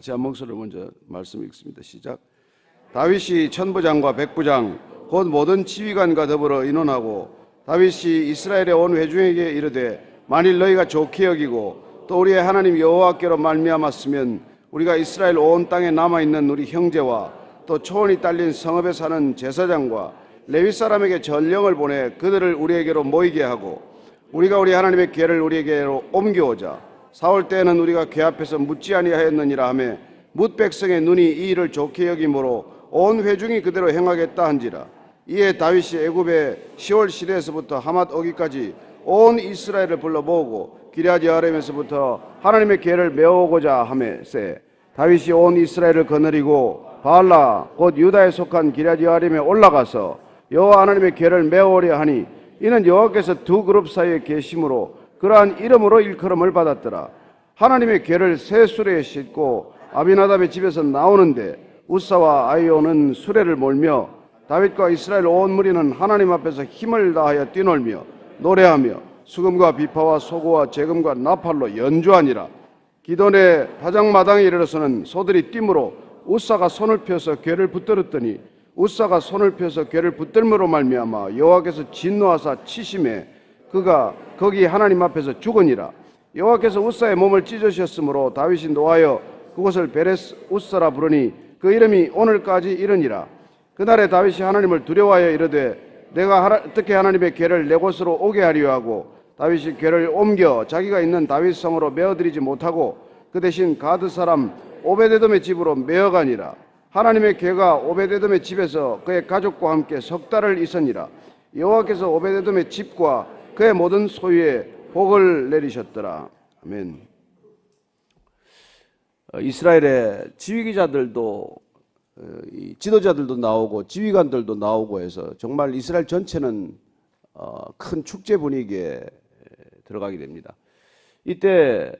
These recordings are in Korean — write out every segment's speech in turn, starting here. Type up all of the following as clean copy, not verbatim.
같이 한 목소리로 먼저 말씀 읽습니다. 시작. 다윗이 천부장과 백부장 곧 모든 지휘관과 더불어 의논하고 다윗이 이스라엘의 온 회중에게 이르되 만일 너희가 좋게 여기고 또 우리의 하나님 여호와께로 말미암았으면 우리가 이스라엘 온 땅에 남아있는 우리 형제와 또 초원이 딸린 성읍에 사는 제사장과 레위 사람에게 전령을 보내 그들을 우리에게로 모이게 하고 우리가 우리 하나님의 궤를 우리에게로 옮겨오자. 사올 때에는 우리가 궤 앞에서 묻지 아니하였느니라 하며 뭇 백성의 눈이 이 일을 좋게 여김으로 온 회중이 그대로 행하겠다 한지라. 이에 다윗이 애굽의 시월 시대에서부터 하맛 오기까지 온 이스라엘을 불러 모으고 기럇 여아림에서부터 하나님의 궤를 메어오고자 하매세 다윗이 온 이스라엘을 거느리고 바알라 곧 유다에 속한 기럇 여아림에 올라가서 여호와 하나님의 궤를 메어오려 하니 이는 여호와께서 두 그룹 사이에 계심으로 그러한 이름으로 일컬음을 받았더라. 하나님의 궤를 새 수레에 싣고 아비나답의 집에서 나오는데 우사와 아이오는 수레를 몰며 다윗과 이스라엘 온 무리는 하나님 앞에서 힘을 다하여 뛰놀며 노래하며 수금과 비파와 소고와 재금과 나팔로 연주하니라. 기돈의 다장마당에 이르러서는 소들이 뛰므로 우사가 손을 펴서 궤를 붙들었더니 우사가 손을 펴서 궤를 붙들므로 말미암아 여호와께서 진노하사 치심에 그가 거기 하나님 앞에서 죽으니라. 여호와께서 우사의 몸을 찢으셨으므로 다윗이 노하여 그곳을 베레스 우사라 부르니 그 이름이 오늘까지 이르니라. 그날에 다윗이 하나님을 두려워하여 이르되 내가 어떻게 하나님의 궤를 내 곳으로 오게 하려 하고 다윗이 궤를 옮겨 자기가 있는 다윗 성으로 메어드리지 못하고 그 대신 가드 사람 오베데돔의 집으로 메어가니라. 하나님의 궤가 오베데돔의 집에서 그의 가족과 함께 석 달을 있으니라. 여호와께서 오베데돔의 집과 그의 모든 소유에 복을 내리셨더라. 아멘. 이스라엘의 지휘기자들도 지도자들도 나오고 지휘관들도 나오고 해서 정말 이스라엘 전체는 큰 축제 분위기에 들어가게 됩니다. 이때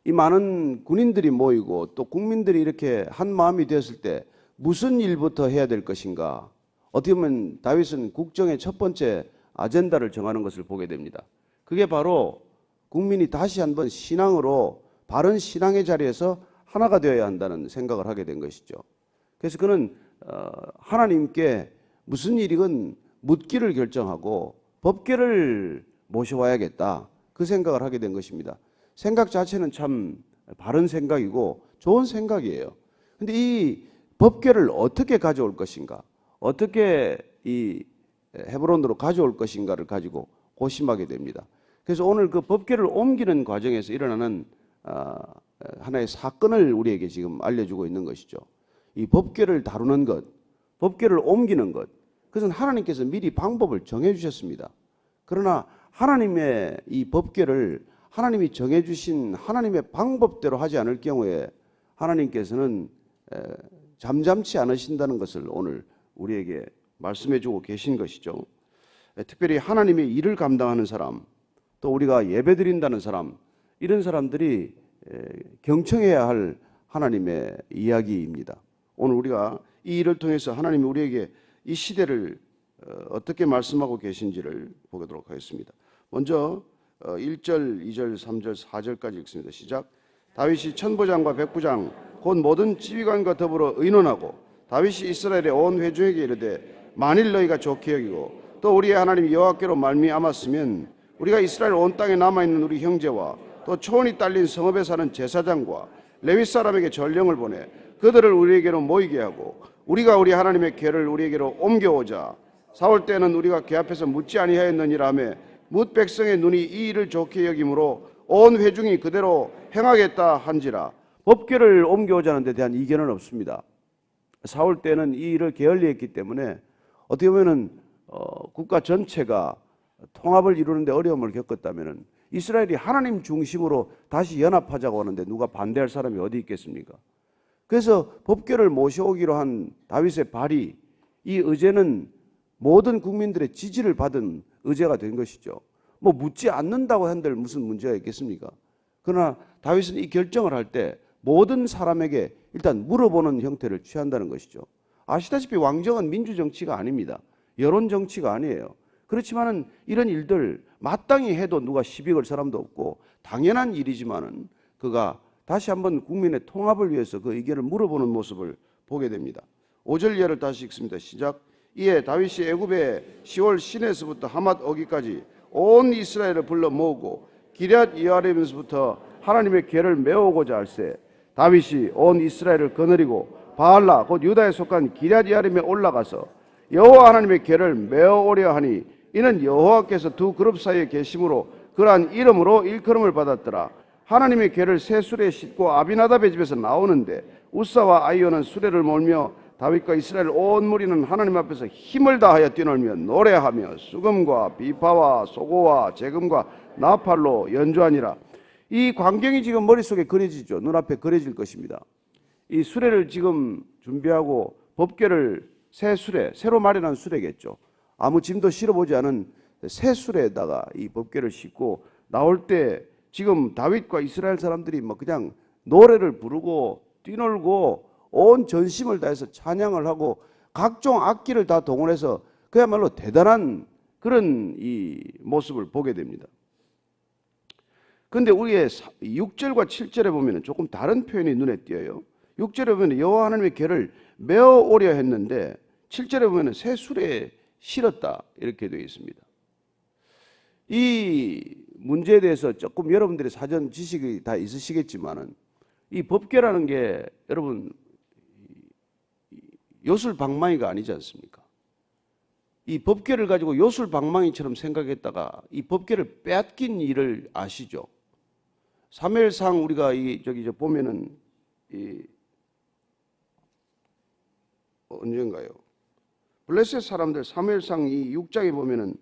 이 많은 군인들이 모이고 또 국민들이 이렇게 한 마음이 되었을 때 무슨 일부터 해야 될 것인가? 어떻게 보면 다윗은 국정의 첫 번째 아젠다를 정하는 것을 보게 됩니다. 그게 바로 국민이 다시 한번 신앙으로 바른 신앙의 자리에서 하나가 되어야 한다는 생각을 하게 된 것이죠. 그래서 그는 하나님께 무슨 일이건 묻기를 결정하고 법궤를 모셔와야겠다 그 생각을 하게 된 것입니다. 생각 자체는 참 바른 생각이고 좋은 생각이에요. 그런데 이 법궤를 어떻게 가져올 것인가, 어떻게 이 헤브론으로 가져올 것인가를 가지고 고심하게 됩니다. 그래서 오늘 그 법궤를 옮기는 과정에서 일어나는 하나의 사건을 우리에게 지금 알려주고 있는 것이죠. 이 법궤를 다루는 것, 법궤를 옮기는 것, 그것은 하나님께서 미리 방법을 정해 주셨습니다. 그러나 하나님의 이 법궤를 하나님이 정해 주신 하나님의 방법대로 하지 않을 경우에 하나님께서는 잠잠치 않으신다는 것을 오늘 우리에게 말씀해 주고 계신 것이죠. 특별히 하나님의 일을 감당하는 사람, 또 우리가 예배드린다는 사람, 이런 사람들이 경청해야 할 하나님의 이야기입니다. 오늘 우리가 이 일을 통해서 하나님이 우리에게 이 시대를 어떻게 말씀하고 계신지를 보도록 하겠습니다. 먼저 1절, 2절, 3절, 4절까지 읽습니다. 시작. 다윗이 천부장과 백부장 곧 모든 지휘관과 더불어 의논하고 다윗이 이스라엘의 온 회중에게 이르되 만일 너희가 좋게 여기고 또 우리의 하나님 여호와께로 말미암았으면 우리가 이스라엘 온 땅에 남아있는 우리 형제와 또 초원이 딸린 성읍에 사는 제사장과 레위 사람에게 전령을 보내 그들을 우리에게로 모이게 하고 우리가 우리 하나님의 궤를 우리에게로 옮겨오자. 사올 때는 우리가 궤 앞에서 묻지 아니하였느니라 하며 뭇 백성의 눈이 이 일을 좋게 여김으로 온 회중이 그대로 행하겠다 한지라. 법궤를 옮겨오자는 데 대한 이견은 없습니다. 사올 때는 이 일을 게을리했기 때문에 어떻게 보면은 국가 전체가 통합을 이루는데 어려움을 겪었다면은 이스라엘이 하나님 중심으로 다시 연합하자고 하는데 누가 반대할 사람이 어디 있겠습니까? 그래서 법궤를 모셔오기로 한 다윗의 발의, 이 의제는 모든 국민들의 지지를 받은 의제가 된 것이죠. 뭐 묻지 않는다고 한들 무슨 문제가 있겠습니까? 그러나 다윗은 이 결정을 할 때 모든 사람에게 일단 물어보는 형태를 취한다는 것이죠. 아시다시피 왕정은 민주정치가 아닙니다. 여론정치가 아니에요. 그렇지만은 이런 일들 마땅히 해도 누가 시비 걸 사람도 없고 당연한 일이지만은 그가 다시 한번 국민의 통합을 위해서 그 의견을 물어보는 모습을 보게 됩니다. 5절 이하를 다시 읽습니다. 시작. 이에 다윗이 애굽의 시월 시내에서부터 하맛 어기까지 온 이스라엘을 불러 모으고 기럇 여아림에서부터 하나님의 궤를 메우고자 할세 다윗이 온 이스라엘을 거느리고 바알라 곧 유다에 속한 기럇 여아림에 올라가서 여호와 하나님의 궤를 메어오려 하니 이는 여호와께서 두 그룹 사이에 계심으로 그러한 이름으로 일컬음을 받았더라. 하나님의 궤를 새 수레에 싣고 아비나답의 집에서 나오는데 우사와 아이오는 수레를 몰며 다윗과 이스라엘 온 무리는 하나님 앞에서 힘을 다하여 뛰놀며 노래하며 수금과 비파와 소고와 재금과 나팔로 연주하니라. 이 광경이 지금 머릿속에 그려지죠. 눈앞에 그려질 것입니다. 이 수레를 지금 준비하고 법궤를 새 수레, 새로 마련한 수레겠죠. 아무 짐도 실어보지 않은 새 수레에다가 이 법궤를 싣고 나올 때 지금 다윗과 이스라엘 사람들이 뭐 그냥 노래를 부르고 뛰놀고 온 전심을 다해서 찬양을 하고 각종 악기를 다 동원해서 그야말로 대단한 그런 이 모습을 보게 됩니다. 그런데 우리의 6절과 7절에 보면 조금 다른 표현이 눈에 띄어요. 6절에 보면 여호와 하나님의 궤를 메어 오려 했는데 7절에 보면 새 수레에 실었다 이렇게 되어 있습니다. 이 문제에 대해서 조금 여러분들의 사전 지식이 다 있으시겠지만은 이 법궤라는 게 여러분 요술방망이가 아니지 않습니까? 이 법궤를 가지고 요술방망이처럼 생각했다가 이 법궤를 빼앗긴 일을 아시죠? 사무엘상 우리가 보면은 언젠가요? 블레셋 사람들 사무엘상 이 6장에 보면은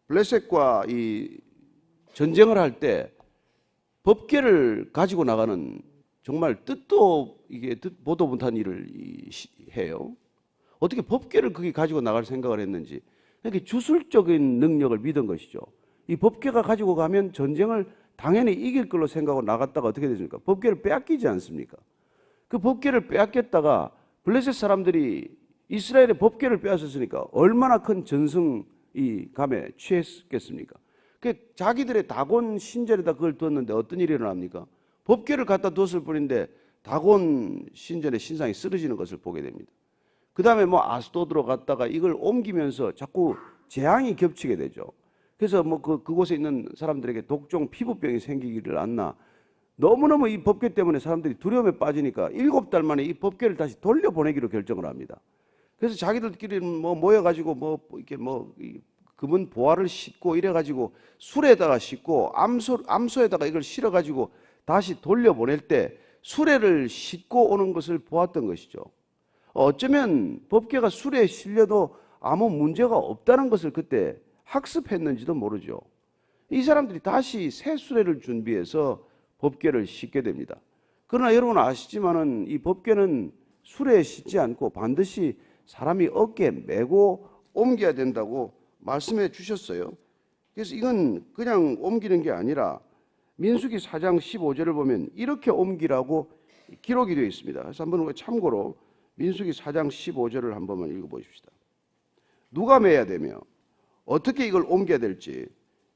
블레셋과 이 전쟁을 할 때 법궤를 가지고 나가는 정말 뜻도 이게 보도 못한 일을 해요. 어떻게 법궤를 거기 가지고 나갈 생각을 했는지 이렇게 주술적인 능력을 믿은 것이죠. 이 법궤가 가지고 가면 전쟁을 당연히 이길 걸로 생각하고 나갔다가 어떻게 되십니까? 법궤를 빼앗기지 않습니까? 그 법궤를 빼앗겼다가 블레셋 사람들이 이스라엘의 법궤를 빼앗았으니까 얼마나 큰 전승이 감에 취했겠습니까? 자기들의 다곤 신전에다 그걸 두었는데 어떤 일이 일어납니까? 법궤를 갖다 뒀을 뿐인데 다곤 신전의 신상이 쓰러지는 것을 보게 됩니다. 그 다음에 뭐 아스도드로 갔다가 이걸 옮기면서 자꾸 재앙이 겹치게 되죠. 그래서 뭐 그곳에 있는 사람들에게 독종 피부병이 생기기를 않나. 너무너무 이 법궤 때문에 사람들이 두려움에 빠지니까 7달 만에 이 법궤를 다시 돌려보내기로 결정을 합니다. 그래서 자기들끼리 뭐 모여가지고 뭐 이렇게 뭐 금은 보화를 싣고 이래가지고 술에다가 싣고 암소에다가 이걸 실어가지고 다시 돌려보낼 때 수레를 싣고 오는 것을 보았던 것이죠. 어쩌면 법궤가 수레에 실려도 아무 문제가 없다는 것을 그때 학습했는지도 모르죠. 이 사람들이 다시 새 수레를 준비해서 법궤를 싣게 됩니다. 그러나 여러분 아시지만은 이 법궤는 수레에 싣지 않고 반드시 사람이 어깨에 메고 옮겨야 된다고 말씀해 주셨어요. 그래서 이건 그냥 옮기는 게 아니라 민수기 4장 15절을 보면 이렇게 옮기라고 기록이 되어 있습니다. 그래서 한번 참고로 민수기 4장 15절을 한 번만 읽어보십시다. 누가 매야 되며 어떻게 이걸 옮겨야 될지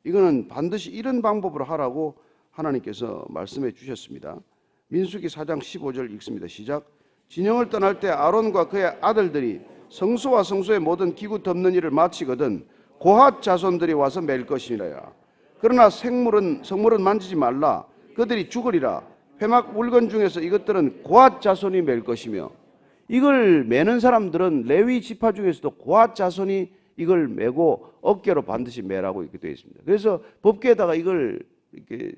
이거는 반드시 이런 방법으로 하라고 하나님께서 말씀해 주셨습니다. 민수기 4장 15절 읽습니다. 시작. 진영을 떠날 때 아론과 그의 아들들이 성소와 성소의 모든 기구 덮는 일을 마치거든 고핫 자손들이 와서 맬 것이니라. 그러나 성물은 만지지 말라. 그들이 죽으리라. 회막 물건 중에서 이것들은 고핫 자손이 맬 것이며 이걸 매는 사람들은 레위 지파 중에서도 고핫 자손이 이걸 메고 어깨로 반드시 매라고 이렇게 되어 있습니다. 그래서 법궤에다가 이걸 이렇게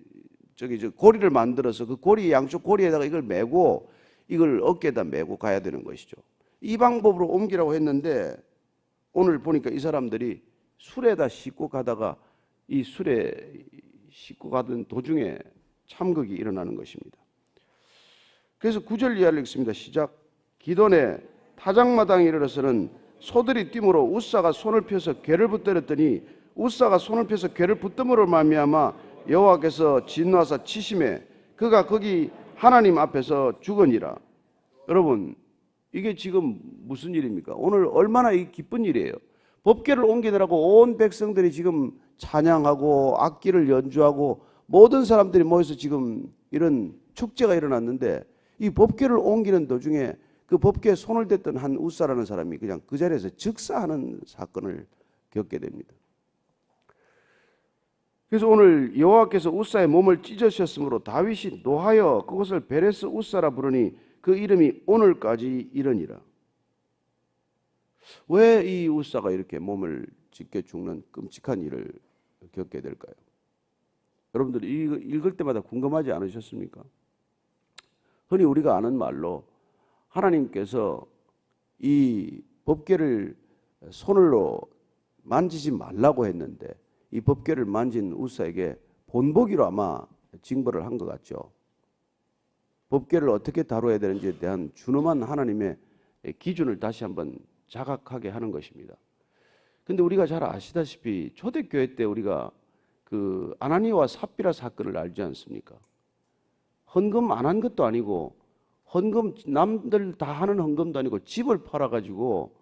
고리를 만들어서 그 고리 양쪽 고리에다가 이걸 메고 이걸 어깨에다 메고 가야 되는 것이죠. 이 방법으로 옮기라고 했는데 오늘 보니까 이 사람들이 수레에다 싣고 가다가 이 수레 싣고 가던 도중에 참극이 일어나는 것입니다. 그래서 9절 이하를 읽습니다. 시작. 기돈의 타작마당에 이르러서는 소들이 뛰므로 우사가 손을 펴서 궤를 붙들었더니 우사가 손을 펴서 궤를 붙듦으로 말미암아 여호와께서 진노하사 치심에 그가 거기 하나님 앞에서 죽으니라. 여러분 이게 지금 무슨 일입니까? 오늘 얼마나 기쁜 일이에요. 법궤를 옮기느라고 온 백성들이 지금 찬양하고 악기를 연주하고 모든 사람들이 모여서 지금 이런 축제가 일어났는데 이 법궤를 옮기는 도중에 그 법궤에 손을 댔던 한 우사라는 사람이 그냥 그 자리에서 즉사하는 사건을 겪게 됩니다. 그래서 오늘 여호와께서 우사의 몸을 찢으셨으므로 다윗이 노하여 그것을 베레스 우사라 부르니 그 이름이 오늘까지 이르니라. 왜 이 우사가 이렇게 몸을 찢겨 죽는 끔찍한 일을 겪게 될까요? 여러분들이 읽을 때마다 궁금하지 않으셨습니까? 흔히 우리가 아는 말로 하나님께서 이 법궤를 손으로 만지지 말라고 했는데 이 법궤를 만진 우사에게 본보기로 아마 징벌을 한 것 같죠. 법궤를 어떻게 다뤄야 되는지에 대한 준엄한 하나님의 기준을 다시 한번 자각하게 하는 것입니다. 근데 우리가 잘 아시다시피 초대교회 때 우리가 그 아나니아와 삽비라 사건을 알지 않습니까? 헌금 안 한 것도 아니고 헌금 남들 다 하는 헌금도 아니고 집을 팔아가지고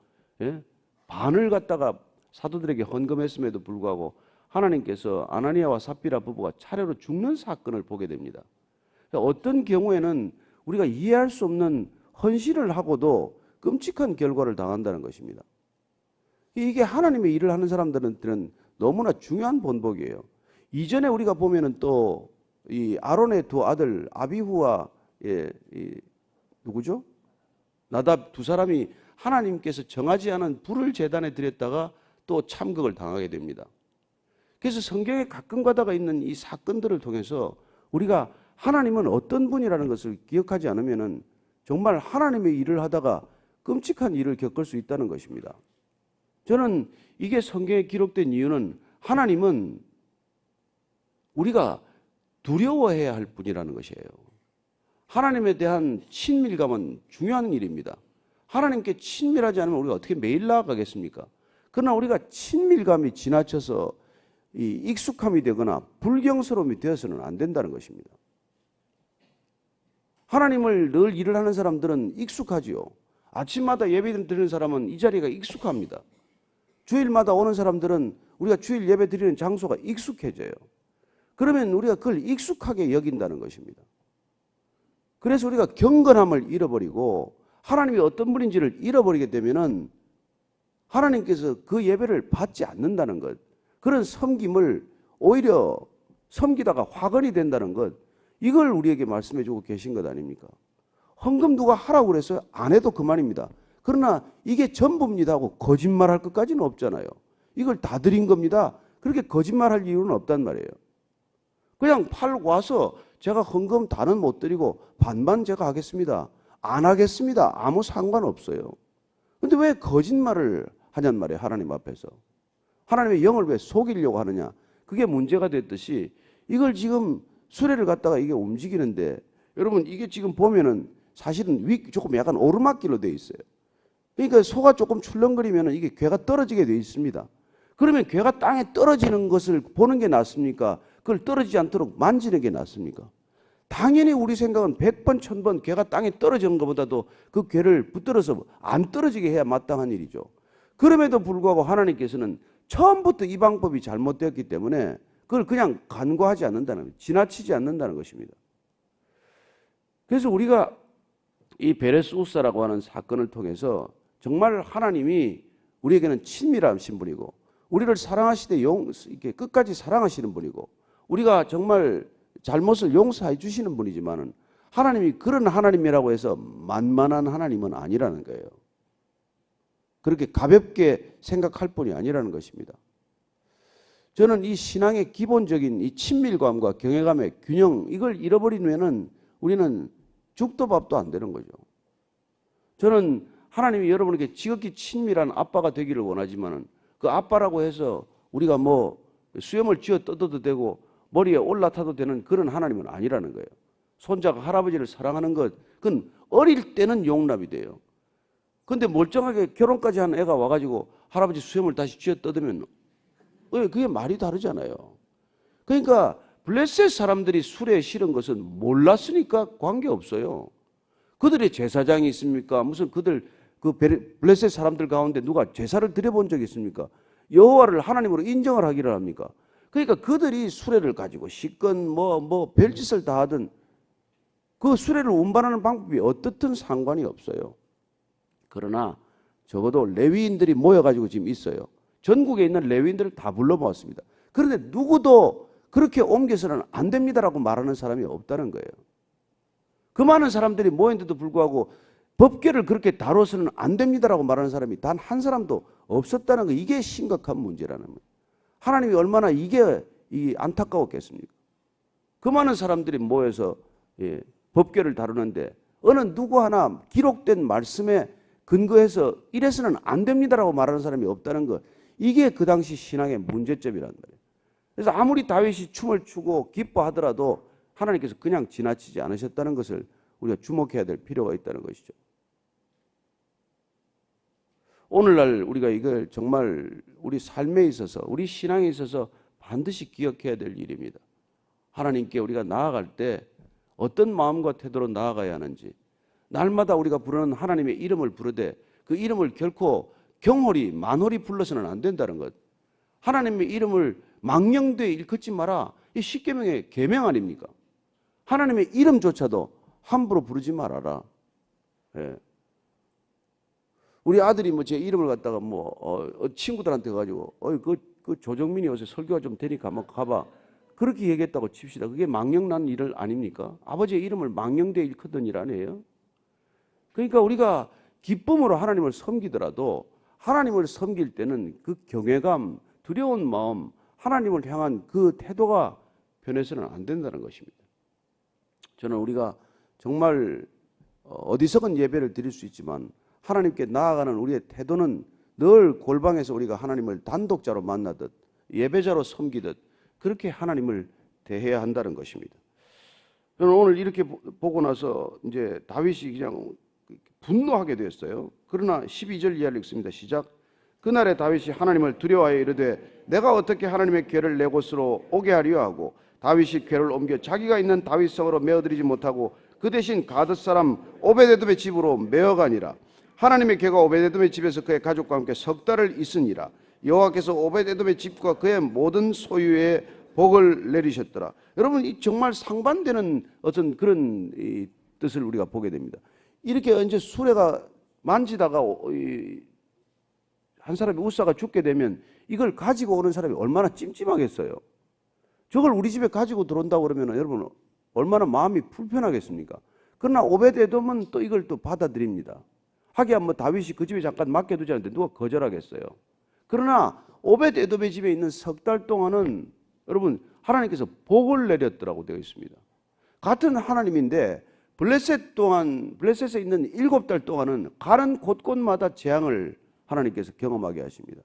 반을 갖다가 사도들에게 헌금했음에도 불구하고 하나님께서 아나니아와 삽비라 부부가 차례로 죽는 사건을 보게 됩니다. 어떤 경우에는 우리가 이해할 수 없는 헌신을 하고도 끔찍한 결과를 당한다는 것입니다. 이게 하나님의 일을 하는 사람들은 너무나 중요한 본보기예요. 이전에 우리가 보면은 또 이 아론의 두 아들 아비후와 누구죠? 나답 두 사람이 하나님께서 정하지 않은 불을 제단에 드렸다가 또 참극을 당하게 됩니다. 그래서 성경에 가끔 가다가 있는 이 사건들을 통해서 우리가 하나님은 어떤 분이라는 것을 기억하지 않으면은 정말 하나님의 일을 하다가 끔찍한 일을 겪을 수 있다는 것입니다. 저는 이게 성경에 기록된 이유는 하나님은 우리가 두려워해야 할 분이라는 것이에요. 하나님에 대한 친밀감은 중요한 일입니다. 하나님께 친밀하지 않으면 우리가 어떻게 매일 나아가겠습니까? 그러나 우리가 친밀감이 지나쳐서 이 익숙함이 되거나 불경스러움이 되어서는 안 된다는 것입니다. 하나님을 늘 일을 하는 사람들은 익숙하지요. 아침마다 예배 드리는 사람은 이 자리가 익숙합니다. 주일마다 오는 사람들은 우리가 주일 예배 드리는 장소가 익숙해져요. 그러면 우리가 그걸 익숙하게 여긴다는 것입니다. 그래서 우리가 경건함을 잃어버리고 하나님이 어떤 분인지를 잃어버리게 되면은 하나님께서 그 예배를 받지 않는다는 것, 그런 섬김을 오히려 섬기다가 화근이 된다는 것, 이걸 우리에게 말씀해 주고 계신 것 아닙니까? 헌금 누가 하라고 그랬어요? 안 해도 그만입니다. 그러나 이게 전부입니다 하고 거짓말할 것까지는 없잖아요. 이걸 다 드린 겁니다. 그렇게 거짓말할 이유는 없단 말이에요. 그냥 팔고 와서 제가 헌금 다는 못 드리고 반반 제가 하겠습니다. 안 하겠습니다. 아무 상관없어요. 근데 왜 거짓말을 하냔 말이에요. 하나님 앞에서. 하나님의 영을 왜 속이려고 하느냐. 그게 문제가 됐듯이 이걸 지금 수레를 갖다가 이게 움직이는데 여러분 이게 지금 보면은 사실은 조금 약간 오르막길로 되어 있어요. 그러니까 소가 조금 출렁거리면은 이게 괴가 떨어지게 되어 있습니다. 그러면 괴가 땅에 떨어지는 것을 보는 게 낫습니까? 그걸 떨어지지 않도록 만지는 게 낫습니까? 당연히 우리 생각은 100번, 1000번 괴가 땅에 떨어지는 것보다도 그 괴를 붙들어서 안 떨어지게 해야 마땅한 일이죠. 그럼에도 불구하고 하나님께서는 처음부터 이 방법이 잘못되었기 때문에 그걸 그냥 간과하지 않는다는, 지나치지 않는다는 것입니다. 그래서 우리가 이 베레스 우사라고 하는 사건을 통해서 정말 하나님이 우리에게는 친밀하신 분이고 우리를 사랑하시되 이렇게 끝까지 사랑하시는 분이고 우리가 정말 잘못을 용서해 주시는 분이지만은 하나님이 그런 하나님이라고 해서 만만한 하나님은 아니라는 거예요. 그렇게 가볍게 생각할 뿐이 아니라는 것입니다. 저는 이 신앙의 기본적인 이 친밀감과 경외감의 균형, 이걸 잃어버리면은 우리는 죽도 밥도 안 되는 거죠. 저는 하나님이 여러분에게 지극히 친밀한 아빠가 되기를 원하지만은 그 아빠라고 해서 우리가 뭐 수염을 쥐어 뜯어도 되고 머리에 올라타도 되는 그런 하나님은 아니라는 거예요. 손자가 할아버지를 사랑하는 것, 그건 어릴 때는 용납이 돼요. 근데 멀쩡하게 결혼까지 한 애가 와가지고 할아버지 수염을 다시 쥐어 뜯으면 그게 말이 다르잖아요. 그러니까 블레셋 사람들이 술에 싫은 것은 몰랐으니까 관계없어요. 그들의 제사장이 있습니까? 무슨 그들 그 블레셋 사람들 가운데 누가 제사를 드려본 적이 있습니까? 여호와를 하나님으로 인정을 하기를 합니까? 그러니까 그들이 수레를 가지고 시건 뭐 별짓을 다 하든 그 수레를 운반하는 방법이 어떻든 상관이 없어요. 그러나 적어도 레위인들이 모여가지고 지금 있어요. 전국에 있는 레위인들을 다 불러모았습니다. 그런데 누구도 그렇게 옮겨서는 안 됩니다라고 말하는 사람이 없다는 거예요. 그 많은 사람들이 모였는데도 불구하고 법궤를 그렇게 다뤄서는 안 됩니다라고 말하는 사람이 단 한 사람도 없었다는 거, 이게 심각한 문제라는 거예요. 하나님이 얼마나 이게 안타까웠겠습니까? 그 많은 사람들이 모여서 법궤를 다루는데 어느 누구 하나 기록된 말씀에 근거해서 이래서는 안 됩니다라고 말하는 사람이 없다는 거, 이게 그 당시 신앙의 문제점이란 말이에요. 그래서 아무리 다윗이 춤을 추고 기뻐하더라도 하나님께서 그냥 지나치지 않으셨다는 것을 우리가 주목해야 될 필요가 있다는 것이죠. 오늘날 우리가 이걸 정말 우리 삶에 있어서, 우리 신앙에 있어서 반드시 기억해야 될 일입니다. 하나님께 우리가 나아갈 때 어떤 마음과 태도로 나아가야 하는지, 날마다 우리가 부르는 하나님의 이름을 부르되 그 이름을 결코 경홀히 만홀히 불러서는 안 된다는 것. 하나님의 이름을 망령되이 일컫지 마라. 이 십계명의 계명 아닙니까? 하나님의 이름조차도 함부로 부르지 말아라. 예. 우리 아들이 뭐 제 이름을 갖다가 친구들한테 가지고 그 조정민이 요새 설교가 좀 되니까 한번 가봐. 그렇게 얘기했다고 칩시다. 그게 망령난 일 아닙니까? 아버지의 이름을 망령되이 일컫던 일 아니에요? 그러니까 우리가 기쁨으로 하나님을 섬기더라도 하나님을 섬길 때는 그 경외감, 두려운 마음, 하나님을 향한 그 태도가 변해서는 안 된다는 것입니다. 저는 우리가 정말 어디서건 예배를 드릴 수 있지만 하나님께 나아가는 우리의 태도는 늘 골방에서 우리가 하나님을 단독자로 만나듯 예배자로 섬기듯 그렇게 하나님을 대해야 한다는 것입니다. 저는 오늘 이렇게 보고 나서 이제 다윗이 그냥 분노하게 되었어요. 그러나 12절 이하를 읽습니다. 시작. 그날에 다윗이 하나님을 두려워하여 이르되 내가 어떻게 하나님의 궤를 내 곳으로 오게 하려 하고 다윗이 궤를 옮겨 자기가 있는 다윗성으로 메어들이지 못하고 그 대신 가드 사람 오베데돔의 집으로 메어가니라. 하나님의 궤가 오베데돔의 집에서 그의 가족과 함께 석 달을 있으니라. 여호와께서 오베데돔의 집과 그의 모든 소유에 복을 내리셨더라. 여러분, 이 정말 상반되는 어떤 그런 뜻을 우리가 보게 됩니다. 이렇게 언제 수레가 만지다가 한 사람이 웃사가 죽게 되면 이걸 가지고 오는 사람이 얼마나 찜찜하겠어요. 저걸 우리 집에 가지고 들어온다고 그러면 여러분 얼마나 마음이 불편하겠습니까? 그러나 오베데돔은 또 이걸 또 받아들입니다. 하기야 뭐 다윗이 그 집에 잠깐 맡겨두지 않는데 누가 거절하겠어요. 그러나 오베데돔의 집에 있는 석 달 동안은 여러분 하나님께서 복을 내렸더라고 되어 있습니다. 같은 하나님인데 블레셋에 있는 7달 동안은 가는 곳곳마다 재앙을 하나님께서 경험하게 하십니다.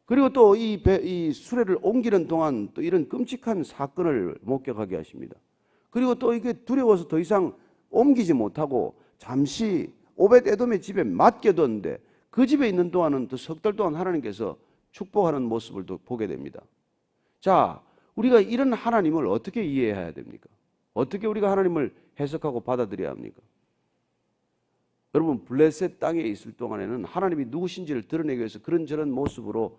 그리고 또 이 수레를 옮기는 동안 또 이런 끔찍한 사건을 목격하게 하십니다. 그리고 또 이게 두려워서 더 이상 옮기지 못하고 잠시 오벳에돔의 집에 맡겨뒀는데 그 집에 있는 동안은 또 석 달 동안 하나님께서 축복하는 모습을 또 보게 됩니다. 자, 우리가 이런 하나님을 어떻게 이해해야 됩니까? 어떻게 우리가 하나님을 해석하고 받아들여야 합니까? 여러분, 블레셋 땅에 있을 동안에는 하나님이 누구신지를 드러내기 위해서 그런저런 모습으로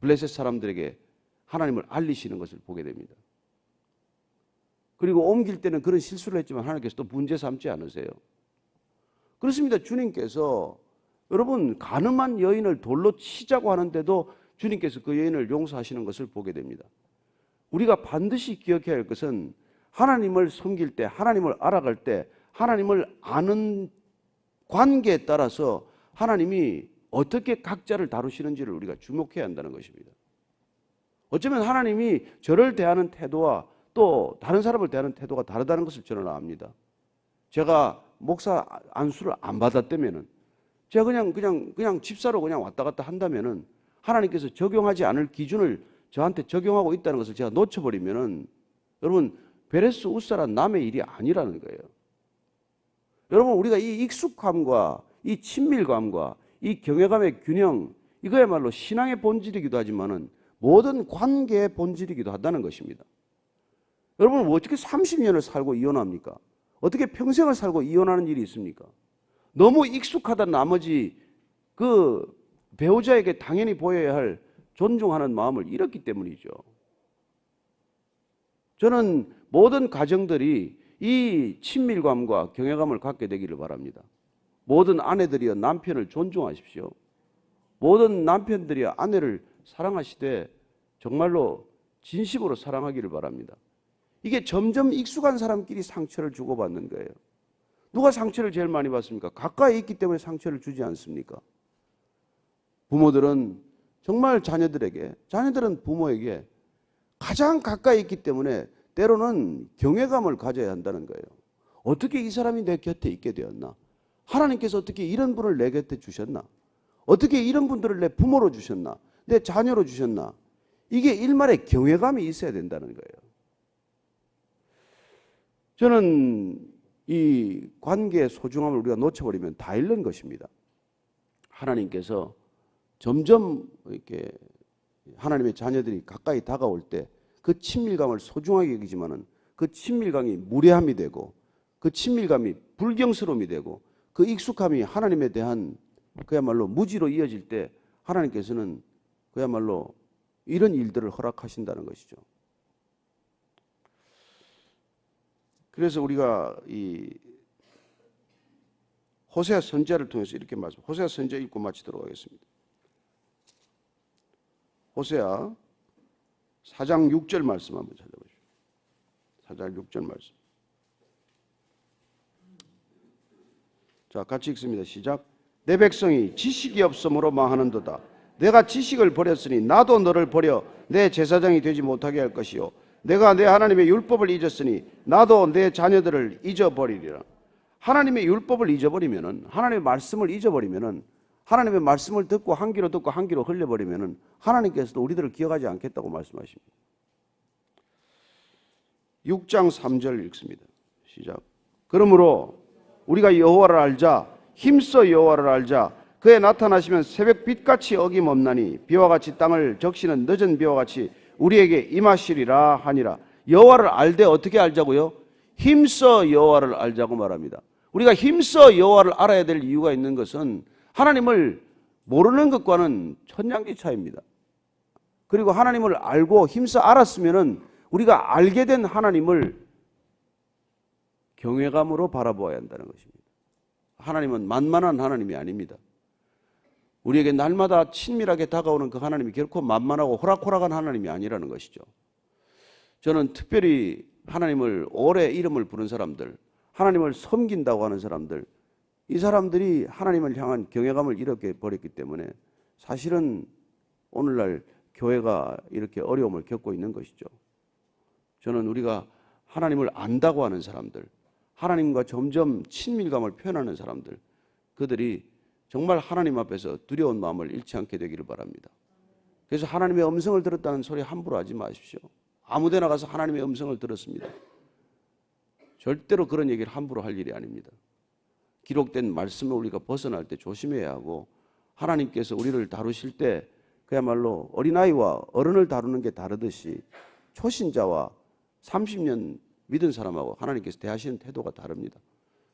블레셋 사람들에게 하나님을 알리시는 것을 보게 됩니다. 그리고 옮길 때는 그런 실수를 했지만 하나님께서 또 문제 삼지 않으세요. 그렇습니다. 주님께서 여러분 가늠한 여인을 돌로 치자고 하는데도 주님께서 그 여인을 용서하시는 것을 보게 됩니다. 우리가 반드시 기억해야 할 것은 하나님을 섬길 때, 하나님을 알아갈 때 하나님을 아는 관계에 따라서 하나님이 어떻게 각자를 다루시는지를 우리가 주목해야 한다는 것입니다. 어쩌면 하나님이 저를 대하는 태도와 또 다른 사람을 대하는 태도가 다르다는 것을 저는 압니다. 제가 목사 안수를 안 받았다면은, 제가 그냥 집사로 그냥 왔다 갔다 한다면은 하나님께서 적용하지 않을 기준을 저한테 적용하고 있다는 것을 제가 놓쳐버리면은 여러분 베레스 우사란 남의 일이 아니라는 거예요. 여러분, 우리가 이 익숙함과 이 친밀감과 이 경외감의 균형, 이거야말로 신앙의 본질이기도 하지만은 모든 관계의 본질이기도 하다는 것입니다. 여러분, 어떻게 30년을 살고 이혼합니까? 어떻게 평생을 살고 이혼하는 일이 있습니까? 너무 익숙하다 나머지 그 배우자에게 당연히 보여야 할 존중하는 마음을 잃었기 때문이죠. 저는 모든 가정들이 이 친밀감과 경외감을 갖게 되기를 바랍니다. 모든 아내들이여 남편을 존중하십시오. 모든 남편들이여 아내를 사랑하시되 정말로 진심으로 사랑하기를 바랍니다. 이게 점점 익숙한 사람끼리 상처를 주고받는 거예요. 누가 상처를 제일 많이 받습니까? 가까이 있기 때문에 상처를 주지 않습니까? 부모들은 정말 자녀들은 부모에게 가장 가까이 있기 때문에 때로는 경외감을 가져야 한다는 거예요. 어떻게 이 사람이 내 곁에 있게 되었나? 하나님께서 어떻게 이런 분을 내 곁에 주셨나? 어떻게 이런 분들을 내 부모로 주셨나? 내 자녀로 주셨나? 이게 일말의 경외감이 있어야 된다는 거예요. 저는 이 관계의 소중함을 우리가 놓쳐버리면 다 잃는 것입니다. 하나님께서 점점 이렇게 하나님의 자녀들이 가까이 다가올 때 그 친밀감을 소중하게 여기지만은 그 친밀감이 무례함이 되고 그 친밀감이 불경스러움이 되고 그 익숙함이 하나님에 대한 그야말로 무지로 이어질 때 하나님께서는 그야말로 이런 일들을 허락하신다는 것이죠. 그래서 우리가 이 호세아 선지자를 통해서 이렇게 호세아 선지자 읽고 마치도록 하겠습니다. 호세아 4장 6절 말씀 한번 찾아보시죠. 4장 6절 말씀. 자, 같이 읽습니다. 시작. 내 백성이 지식이 없으므로 망하는도다. 내가 지식을 버렸으니 나도 너를 버려 내 제사장이 되지 못하게 할 것이요. 내가 내 하나님의 율법을 잊었으니 나도 내 자녀들을 잊어버리리라. 하나님의 율법을 잊어버리면은, 하나님의 말씀을 잊어버리면은, 하나님의 말씀을 듣고 한 귀로 듣고 한 귀로 흘려버리면은 하나님께서도 우리들을 기억하지 않겠다고 말씀하십니다. 6장 3절 읽습니다. 시작. 그러므로 우리가 여호와를 알자, 힘써 여호와를 알자. 그에 나타나시면 새벽 빛같이 어김없나니 비와 같이 땅을 적시는 늦은 비와 같이 우리에게 임하시리라 하니라. 여호와를 알되 어떻게 알자고요? 힘써 여호와를 알자고 말합니다. 우리가 힘써 여호와를 알아야 될 이유가 있는 것은 하나님을 모르는 것과는 천냥지 차이입니다. 그리고 하나님을 알고 힘써 알았으면은 우리가 알게 된 하나님을 경외감으로 바라보아야 한다는 것입니다. 하나님은 만만한 하나님이 아닙니다. 우리에게 날마다 친밀하게 다가오는 그 하나님이 결코 만만하고 호락호락한 하나님이 아니라는 것이죠. 저는 특별히 하나님을 오래 이름을 부른 사람들, 하나님을 섬긴다고 하는 사람들, 이 사람들이 하나님을 향한 경외감을 잃어버렸기 때문에 사실은 오늘날 교회가 이렇게 어려움을 겪고 있는 것이죠. 저는 우리가 하나님을 안다고 하는 사람들, 하나님과 점점 친밀감을 표현하는 사람들, 그들이 정말 하나님 앞에서 두려운 마음을 잃지 않게 되기를 바랍니다. 그래서 하나님의 음성을 들었다는 소리 함부로 하지 마십시오. 아무데나 가서 하나님의 음성을 들었습니다. 절대로 그런 얘기를 함부로 할 일이 아닙니다. 기록된 말씀을 우리가 벗어날 때 조심해야 하고, 하나님께서 우리를 다루실 때 그야말로 어린아이와 어른을 다루는 게 다르듯이 초신자와 30년 믿은 사람하고 하나님께서 대하시는 태도가 다릅니다.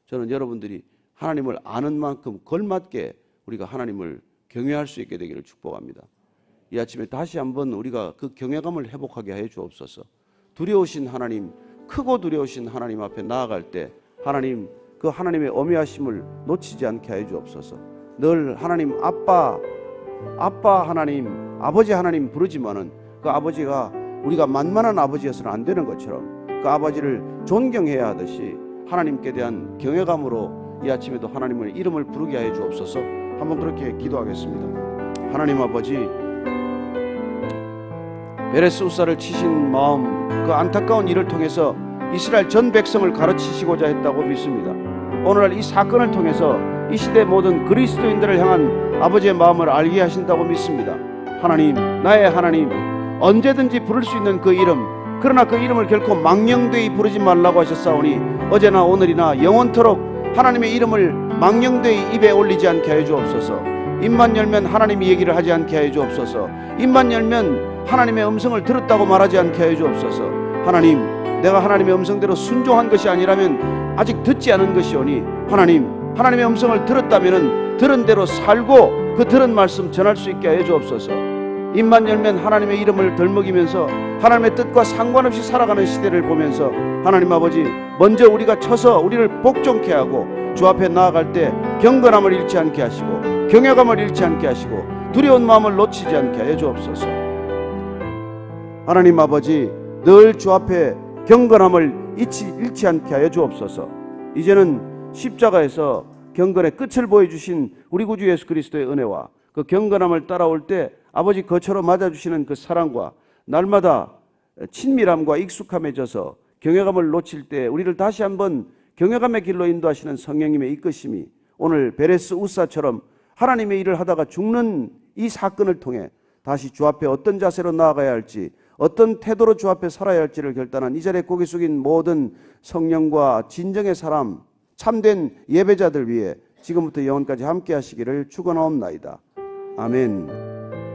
저는 여러분들이 하나님을 아는 만큼 걸맞게 우리가 하나님을 경외할 수 있게 되기를 축복합니다. 이 아침에 다시 한번 우리가 그 경외감을 회복하게 해 주옵소서. 두려우신 하나님, 크고 두려우신 하나님 앞에 나아갈 때 하나님, 그 하나님의 어미하심을 놓치지 않게 해 주옵소서. 늘 하나님 아빠 하나님, 아버지 하나님 부르지만은 그 아버지가 우리가 만만한 아버지여서는 안 되는 것처럼 그 아버지를 존경해야 하듯이 하나님께 대한 경외감으로 이 아침에도 하나님의 이름을 부르게 하여 주옵소서. 한번 그렇게 기도하겠습니다. 하나님 아버지, 베레스 우사를 치신 마음, 그 안타까운 일을 통해서 이스라엘 전 백성을 가르치시고자 했다고 믿습니다. 오늘날 이 사건을 통해서 이 시대 모든 그리스도인들을 향한 아버지의 마음을 알게 하신다고 믿습니다. 하나님, 나의 하나님, 언제든지 부를 수 있는 그 이름, 그러나 그 이름을 결코 망령되이 부르지 말라고 하셨사오니 어제나 오늘이나 영원토록 하나님의 이름을 망령되이 입에 올리지 않게 하여 주옵소서. 입만 열면 하나님이 얘기를 하지 않게 하여 주옵소서. 입만 열면 하나님의 음성을 들었다고 말하지 않게 하여 주옵소서. 하나님, 내가 하나님의 음성대로 순종한 것이 아니라면 아직 듣지 않은 것이오니 하나님의 음성을 들었다면 들은 대로 살고 그 들은 말씀 전할 수 있게 하여 주옵소서. 입만 열면 하나님의 이름을 덜먹이면서 하나님의 뜻과 상관없이 살아가는 시대를 보면서 하나님 아버지, 먼저 우리가 쳐서 우리를 복종케 하고 주 앞에 나아갈 때 경건함을 잃지 않게 하시고 경외감을 잃지 않게 하시고 두려운 마음을 놓치지 않게 하여 주옵소서. 하나님 아버지, 늘 주 앞에 경건함을 잃지 않게 하여 주옵소서. 이제는 십자가에서 경건의 끝을 보여주신 우리 구주 예수 그리스도의 은혜와 그 경건함을 따라올 때 아버지 거처로 맞아주시는 그 사랑과 날마다 친밀함과 익숙함해져서 경외감을 놓칠 때 우리를 다시 한번 경외감의 길로 인도하시는 성령님의 이끄심이 오늘 베레스 우사처럼 하나님의 일을 하다가 죽는 이 사건을 통해 다시 주 앞에 어떤 자세로 나아가야 할지, 어떤 태도로 주 앞에 살아야 할지를 결단한 이 자리에 고개 숙인 모든 성령과 진정의 사람, 참된 예배자들 위해 지금부터 영원까지 함께 하시기를 축원하옵나이다. 아멘.